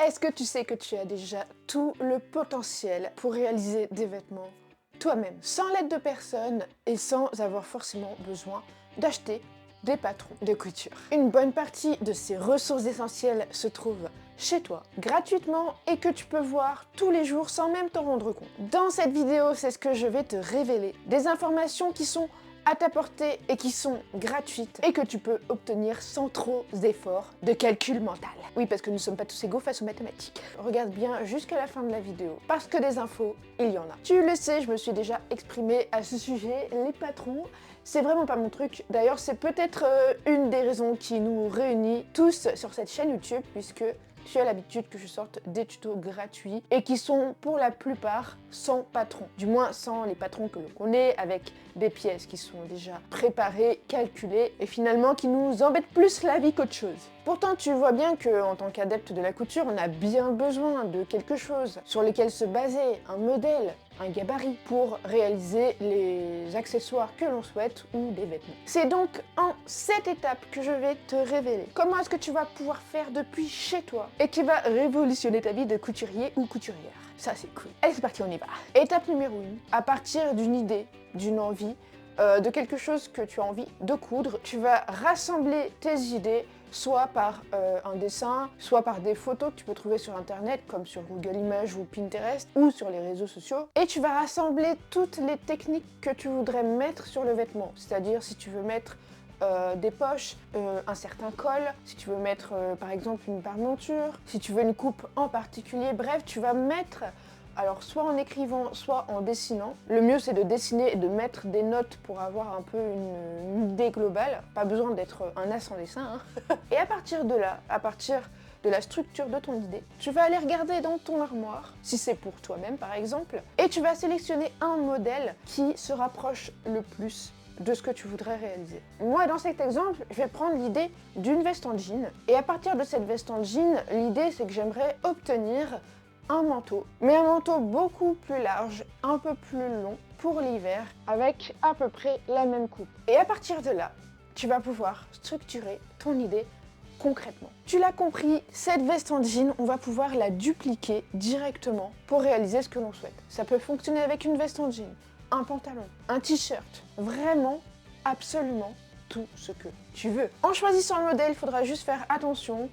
Est-ce que tu sais que tu as déjà tout le potentiel pour réaliser des vêtements toi-même, sans l'aide de personne et sans avoir forcément besoin d'acheter des patrons de couture? Une bonne partie de ces ressources essentielles se trouve chez toi, gratuitement, et que tu peux voir tous les jours sans même t'en rendre compte. Dans cette vidéo, c'est ce que je vais te révéler. Des informations qui sont à ta portée et qui sont gratuites et que tu peux obtenir sans trop d'efforts de calcul mental. Oui, parce que nous ne sommes pas tous égaux face aux mathématiques. Regarde bien jusqu'à la fin de la vidéo, parce que des infos, il y en a. Tu le sais, je me suis déjà exprimée à ce sujet, les patrons, c'est vraiment pas mon truc. D'ailleurs, c'est peut-être une des raisons qui nous réunit tous sur cette chaîne YouTube, puisque tu as l'habitude que je sorte des tutos gratuits et qui sont pour la plupart sans patron. Du moins sans les patrons que l'on connaît, avec des pièces qui sont déjà préparées, calculées et finalement qui nous embêtent plus la vie qu'autre chose. Pourtant, tu vois bien qu'en tant qu'adepte de la couture, on a bien besoin de quelque chose sur lequel se baser, un modèle, un gabarit pour réaliser les accessoires que l'on souhaite ou des vêtements. C'est donc en cette étape que je vais te révéler comment est-ce que tu vas pouvoir faire depuis chez toi et qui va révolutionner ta vie de couturier ou couturière. Ça, c'est cool. Allez, c'est parti, on y va. Étape numéro 1, à partir d'une idée, d'une envie, de quelque chose que tu as envie de coudre, tu vas rassembler tes idées soit par un dessin, soit par des photos que tu peux trouver sur internet comme sur Google Images ou Pinterest ou sur les réseaux sociaux, et tu vas rassembler toutes les techniques que tu voudrais mettre sur le vêtement, c'est-à-dire si tu veux mettre des poches, un certain col, si tu veux mettre par exemple une paremonture, si tu veux une coupe en particulier, bref, tu vas mettre, alors soit en écrivant, soit en dessinant. Le mieux c'est de dessiner et de mettre des notes pour avoir un peu une idée globale, pas besoin d'être un as en dessin, hein. Et à partir de là, à partir de la structure de ton idée, tu vas aller regarder dans ton armoire, si c'est pour toi-même par exemple, et tu vas sélectionner un modèle qui se rapproche le plus de ce que tu voudrais réaliser. Moi, dans cet exemple, je vais prendre l'idée d'une veste en jean, et à partir de cette veste en jean, l'idée c'est que j'aimerais obtenir un manteau, mais un manteau beaucoup plus large, un peu plus long pour l'hiver, avec à peu près la même coupe. Et à partir de là, tu vas pouvoir structurer ton idée concrètement. Tu l'as compris, cette veste en jean, on va pouvoir la dupliquer directement pour réaliser ce que l'on souhaite. Ça peut fonctionner avec une veste en jean, un pantalon, un t-shirt, vraiment, absolument tout ce que tu veux. En choisissant le modèle, il faudra juste faire attention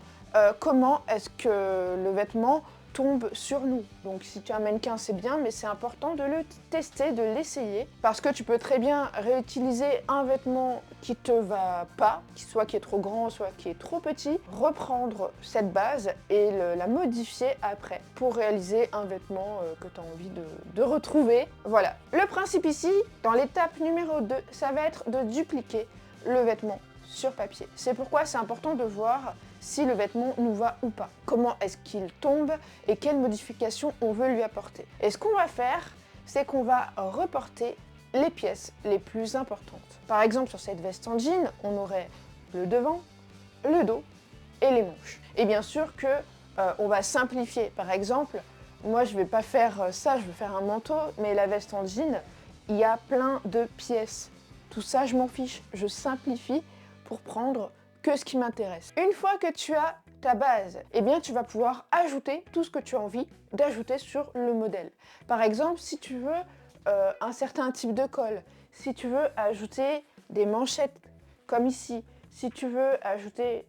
comment est-ce que le vêtement tombe sur nous. Donc si tu as un mannequin, c'est bien, mais c'est important de le tester, de l'essayer, parce que tu peux très bien réutiliser un vêtement qui te va pas, soit qui est trop grand, soit qui est trop petit, reprendre cette base et la modifier après pour réaliser un vêtement que tu as envie de retrouver. Voilà. Le principe ici, dans l'étape numéro 2, ça va être de dupliquer le vêtement sur papier. C'est pourquoi c'est important de voir si le vêtement nous va ou pas. Comment est-ce qu'il tombe et quelles modifications on veut lui apporter. Et ce qu'on va faire, c'est qu'on va reporter les pièces les plus importantes. Par exemple, sur cette veste en jean, on aurait le devant, le dos et les manches. Et bien sûr que on va simplifier. Par exemple, moi je vais pas faire ça, je vais faire un manteau, mais la veste en jean, il y a plein de pièces. Tout ça, je m'en fiche. Je simplifie pour prendre que ce qui m'intéresse. Une fois que tu as ta base, eh bien tu vas pouvoir ajouter tout ce que tu as envie d'ajouter sur le modèle. Par exemple, si tu veux un certain type de col, si tu veux ajouter des manchettes comme ici, si tu veux ajouter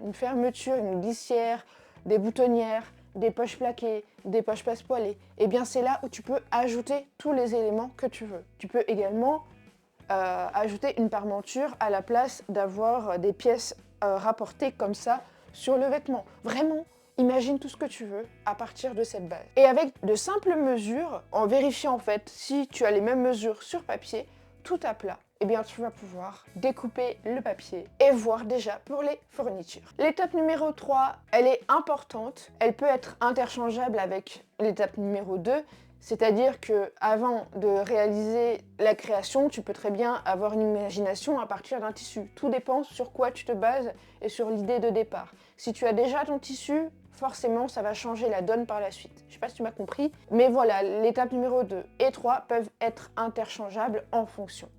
une fermeture, une glissière, des boutonnières, des poches plaquées, des poches passepoilées, eh bien c'est là où tu peux ajouter tous les éléments que tu veux. Tu peux également ajouter une parementure à la place d'avoir des pièces rapportées comme ça sur le vêtement. Vraiment, imagine tout ce que tu veux à partir de cette base. Et avec de simples mesures, en vérifiant en fait si tu as les mêmes mesures sur papier, tout à plat, eh bien tu vas pouvoir découper le papier et voir déjà pour les fournitures. L'étape numéro 3, elle est importante, elle peut être interchangeable avec l'étape numéro 2, c'est-à-dire que avant de réaliser la création, tu peux très bien avoir une imagination à partir d'un tissu. Tout dépend sur quoi tu te bases et sur l'idée de départ. Si tu as déjà ton tissu, forcément ça va changer la donne par la suite. Je sais pas si tu m'as compris, mais voilà, l'étape numéro 2 et 3 peuvent être interchangeables en fonction.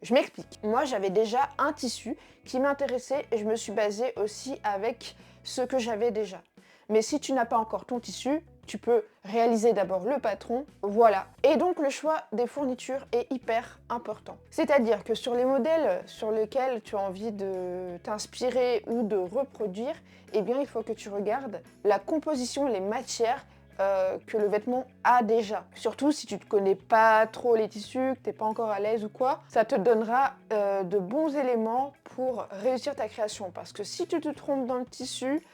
Je m'explique. Moi, j'avais déjà un tissu qui m'intéressait et je me suis basée aussi avec ce que j'avais déjà. Mais si tu n'as pas encore ton tissu, tu peux réaliser d'abord le patron, voilà. Et donc le choix des fournitures est hyper important. C'est-à-dire que sur les modèles sur lesquels tu as envie de t'inspirer ou de reproduire, eh bien il faut que tu regardes la composition, les matières que le vêtement a déjà. Surtout si tu ne connais pas trop les tissus, que tu n'es pas encore à l'aise ou quoi, ça te donnera de bons éléments pour réussir ta création. Parce que si tu te trompes dans le tissu,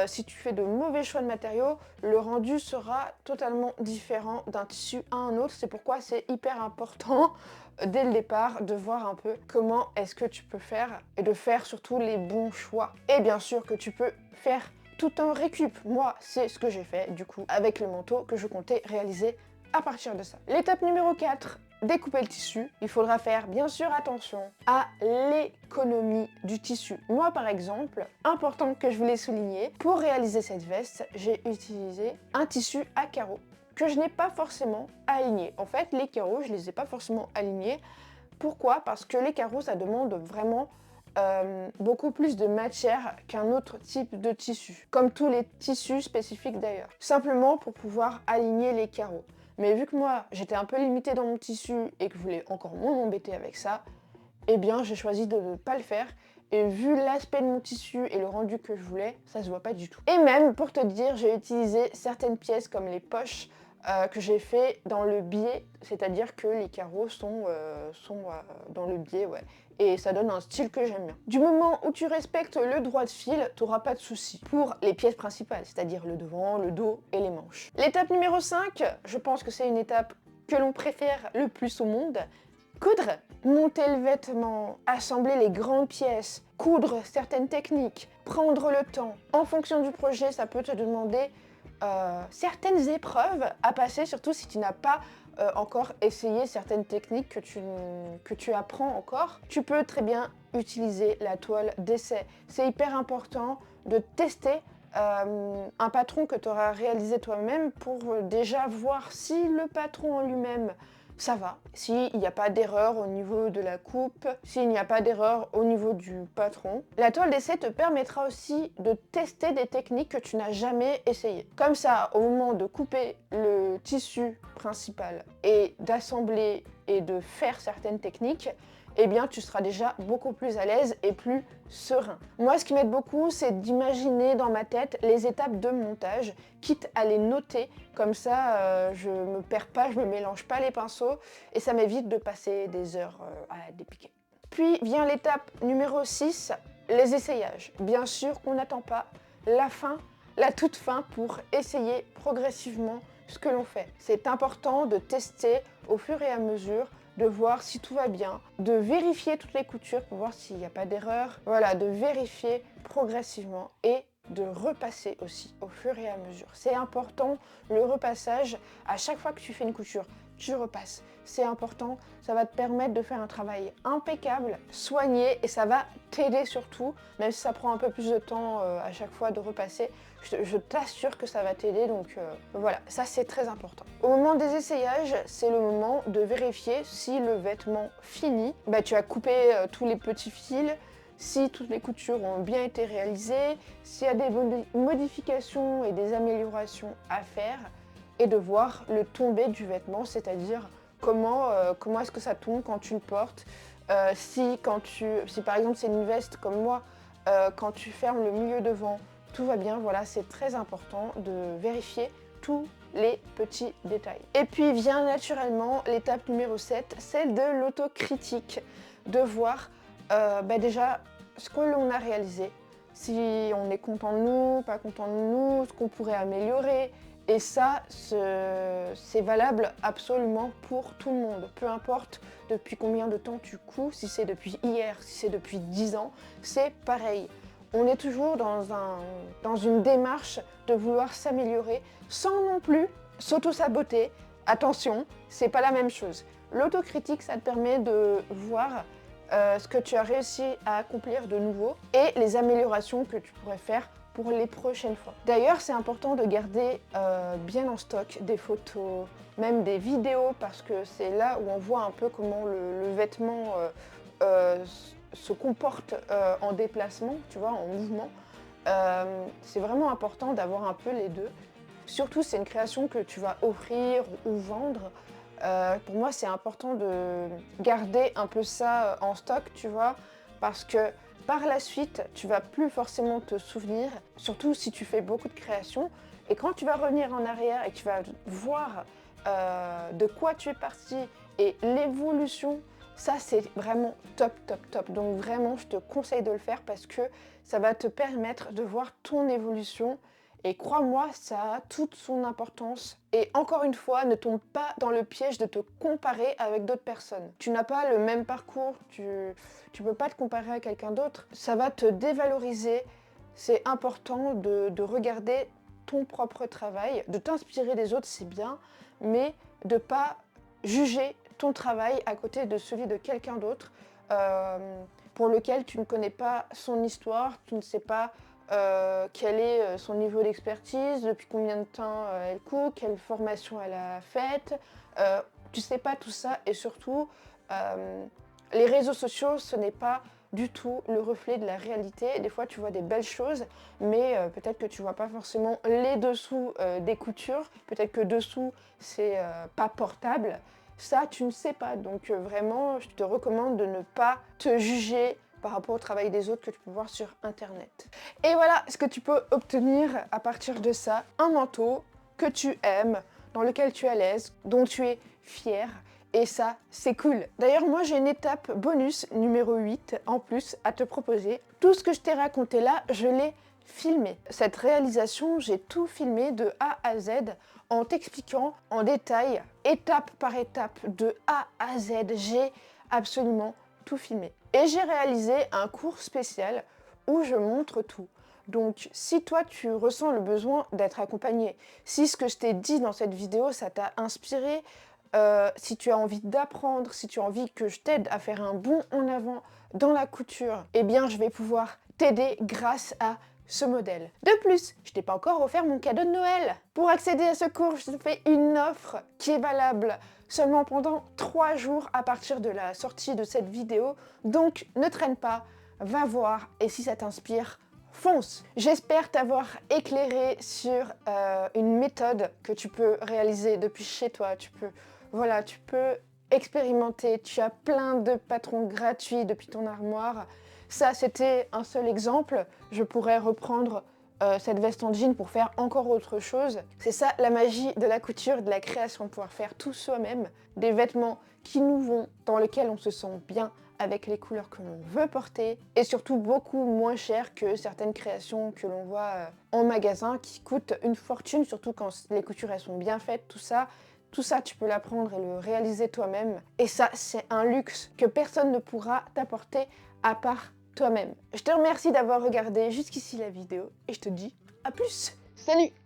si tu fais de mauvais choix de matériaux, le rendu sera totalement différent d'un tissu à un autre. C'est pourquoi c'est hyper important dès le départ de voir un peu comment est-ce que tu peux faire et de faire surtout les bons choix. Et bien sûr que tu peux faire tout un récup. Moi, c'est ce que j'ai fait du coup avec le manteau que je comptais réaliser à partir de ça. L'étape numéro 4. Découper le tissu, il faudra faire bien sûr attention à l'économie du tissu. Moi par exemple, important que je voulais souligner, pour réaliser cette veste, j'ai utilisé un tissu à carreaux que je n'ai pas forcément aligné. En fait, les carreaux, je les ai pas forcément alignés. Pourquoi? Parce que les carreaux, ça demande vraiment beaucoup plus de matière qu'un autre type de tissu, comme tous les tissus spécifiques d'ailleurs. Simplement pour pouvoir aligner les carreaux. Mais vu que moi, j'étais un peu limitée dans mon tissu et que je voulais encore moins m'embêter avec ça, eh bien, j'ai choisi de ne pas le faire. Et vu l'aspect de mon tissu et le rendu que je voulais, ça se voit pas du tout. Et même, pour te dire, j'ai utilisé certaines pièces comme les poches que j'ai fait dans le biais, c'est-à-dire que les carreaux sont dans le biais, ouais. Et ça donne un style que j'aime bien. Du moment où tu respectes le droit de fil, tu n'auras pas de soucis pour les pièces principales, c'est-à-dire le devant, le dos et les manches. L'étape numéro 5, je pense que c'est une étape que l'on préfère le plus au monde. Coudre, monter le vêtement, assembler les grandes pièces, coudre certaines techniques, prendre le temps. En fonction du projet, ça peut te demander certaines épreuves à passer, surtout si tu n'as pas encore essayé certaines techniques que tu apprends encore. Tu peux très bien utiliser la toile d'essai. C'est hyper important de tester un patron que tu auras réalisé toi-même pour déjà voir si le patron en lui-même ça va, s'il n'y a pas d'erreur au niveau de la coupe, s'il n'y a pas d'erreur au niveau du patron. La toile d'essai te permettra aussi de tester des techniques que tu n'as jamais essayées. Comme ça, au moment de couper le tissu principal et d'assembler et de faire certaines techniques, eh bien tu seras déjà beaucoup plus à l'aise et plus serein. Moi, ce qui m'aide beaucoup, c'est d'imaginer dans ma tête les étapes de montage, quitte à les noter, comme ça je me perds pas, je me mélange pas les pinceaux et ça m'évite de passer des heures à dépiquer. Puis vient l'étape numéro 6, les essayages. Bien sûr qu'on n'attend pas la fin, la toute fin pour essayer progressivement ce que l'on fait. C'est important de tester au fur et à mesure, de voir si tout va bien, de vérifier toutes les coutures pour voir s'il n'y a pas d'erreur. Voilà, de vérifier progressivement et de repasser aussi au fur et à mesure. C'est important, le repassage, à chaque fois que tu fais une couture, tu repasses. C'est important, ça va te permettre de faire un travail impeccable, soigné, et ça va t'aider surtout, même si ça prend un peu plus de temps à chaque fois de repasser, je t'assure que ça va t'aider, donc voilà, ça c'est très important. Au moment des essayages, c'est le moment de vérifier si le vêtement finit. Tu as coupé tous les petits fils, si toutes les coutures ont bien été réalisées, s'il y a des modifications et des améliorations à faire, et de voir le tombé du vêtement, c'est-à-dire comment est-ce que ça tombe quand tu le portes, si par exemple c'est une veste comme moi, quand tu fermes le milieu devant, tout va bien, voilà, c'est très important de vérifier tous les petits détails. Et puis vient naturellement l'étape numéro 7, celle de l'autocritique, de voir déjà ce que l'on a réalisé, si on est content de nous, pas content de nous, ce qu'on pourrait améliorer. Et ça, c'est valable absolument pour tout le monde. Peu importe depuis combien de temps tu couds, si c'est depuis hier, si c'est depuis 10 ans, c'est pareil. On est toujours dans une démarche de vouloir s'améliorer sans non plus s'auto-saboter. Attention, c'est pas la même chose. L'autocritique, ça te permet de voir ce que tu as réussi à accomplir de nouveau et les améliorations que tu pourrais faire pour les prochaines fois. D'ailleurs, c'est important de garder bien en stock des photos, même des vidéos, parce que c'est là où on voit un peu comment le vêtement se comporte en déplacement, tu vois, en mouvement. C'est vraiment important d'avoir un peu les deux. Surtout, c'est une création que tu vas offrir ou vendre. Pour moi, c'est important de garder un peu ça en stock, tu vois, parce que par la suite, tu vas plus forcément te souvenir, surtout si tu fais beaucoup de créations. Et quand tu vas revenir en arrière et que tu vas voir de quoi tu es parti et l'évolution, ça c'est vraiment top, top, top. Donc vraiment, je te conseille de le faire parce que ça va te permettre de voir ton évolution. Et crois-moi, ça a toute son importance. Et encore une fois, ne tombe pas dans le piège de te comparer avec d'autres personnes. Tu n'as pas le même parcours, tu peux pas te comparer à quelqu'un d'autre. Ça va te dévaloriser. C'est important de regarder ton propre travail, de t'inspirer des autres, c'est bien, mais de pas juger ton travail à côté de celui de quelqu'un d'autre pour lequel tu ne connais pas son histoire, tu ne sais pas quel est son niveau d'expertise, depuis combien de temps elle court, quelle formation elle a faite. Tu sais pas tout ça et surtout, les réseaux sociaux, ce n'est pas du tout le reflet de la réalité. Des fois, tu vois des belles choses, mais peut-être que tu vois pas forcément les dessous des coutures. Peut-être que dessous, c'est pas portable. Ça, tu ne sais pas. Donc vraiment, je te recommande de ne pas te juger par rapport au travail des autres que tu peux voir sur Internet. Et voilà ce que tu peux obtenir à partir de ça. Un manteau que tu aimes, dans lequel tu es à l'aise, dont tu es fier. Et ça, c'est cool. D'ailleurs, moi, j'ai une étape bonus numéro 8 en plus à te proposer. Tout ce que je t'ai raconté là, je l'ai filmé. Cette réalisation, j'ai tout filmé de A à Z en t'expliquant en détail, étape par étape, de A à Z. J'ai absolument tout filmé. Et j'ai réalisé un cours spécial où je montre tout. Donc, si toi, tu ressens le besoin d'être accompagné, si ce que je t'ai dit dans cette vidéo, ça t'a inspiré, si tu as envie d'apprendre, si tu as envie que je t'aide à faire un bond en avant dans la couture, eh bien, je vais pouvoir t'aider grâce à ce modèle. De plus, je t'ai pas encore offert mon cadeau de Noël. Pour accéder à ce cours, je te fais une offre qui est valable seulement pendant 3 jours à partir de la sortie de cette vidéo. Donc, ne traîne pas, va voir et si ça t'inspire, fonce! J'espère t'avoir éclairé sur une méthode que tu peux réaliser depuis chez toi. Tu peux expérimenter. Tu as plein de patrons gratuits depuis ton armoire. Ça, c'était un seul exemple. Je pourrais reprendre cette veste en jean pour faire encore autre chose. C'est ça la magie de la couture, de la création, de pouvoir faire tout soi-même. Des vêtements qui nous vont, dans lesquels on se sent bien, avec les couleurs que l'on veut porter et surtout beaucoup moins cher que certaines créations que l'on voit en magasin qui coûtent une fortune, surtout quand les coutures elles sont bien faites, tout ça, tu peux l'apprendre et le réaliser toi-même. Et ça, c'est un luxe que personne ne pourra t'apporter à part toi-même. Je te remercie d'avoir regardé jusqu'ici la vidéo et je te dis à plus. Salut!